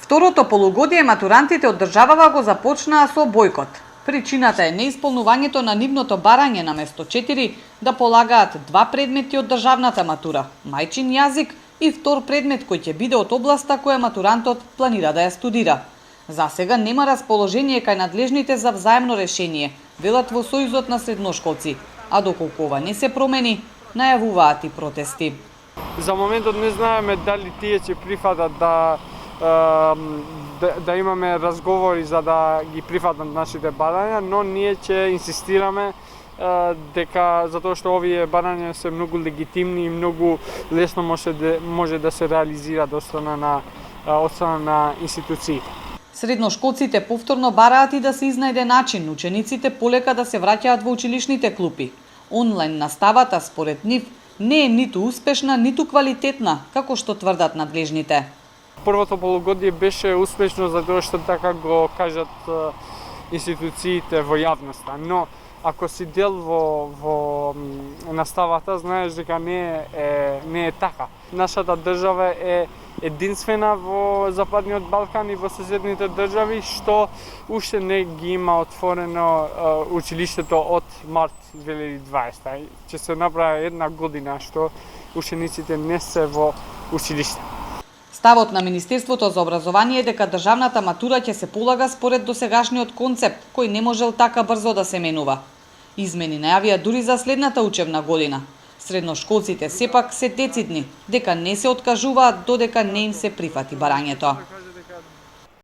Второто полугодие матурантите од државава го започнаа со бојкот. Причината е неисполнувањето на нивното барање на место 4 да полагаат 2 предмети од државната матура, мајчин јазик и втор предмет кој ќе биде од областа која матурантот планира да ја студира. За сега нема расположение кај надлежните за взаемно решение, велат во Сојузот на средношколци, а доколку ова не се промени, најавуваат и протести. За моментот не знаеме дали тие ќе прифатат да имаме разговори за да ги прифатат нашите барања, но ние ќе инсистираме дека затоа што овие барања се многу легитимни и многу лесно може да се реализираат од страна на институциите. Средношколците повторно бараат и да се изнајде начин учениците полека да се враќаат во училишните клупи. Онлайн наставата според нив не е ниту успешна, ниту квалитетна, како што тврдат надлежните. Првото полугодие беше успешно затоа што така го кажат институциите во јавноста, но ако си дел во наставата, знаеш дека не е така. Нашата држава е единствена во Западниот Балкан и во соседните држави што уште не ги има отворено училиштето од март 2020. Ќе се направи една година што учениците не се во училиште. Ставот на Министерството за образование е дека државната матура ќе се полага според досегашниот концепт, кој не можел така брзо да се менува. Измени најавија дури за следната учебна година. Средношколците сепак се децидни дека не се откажуваат додека не им се прифати барањето.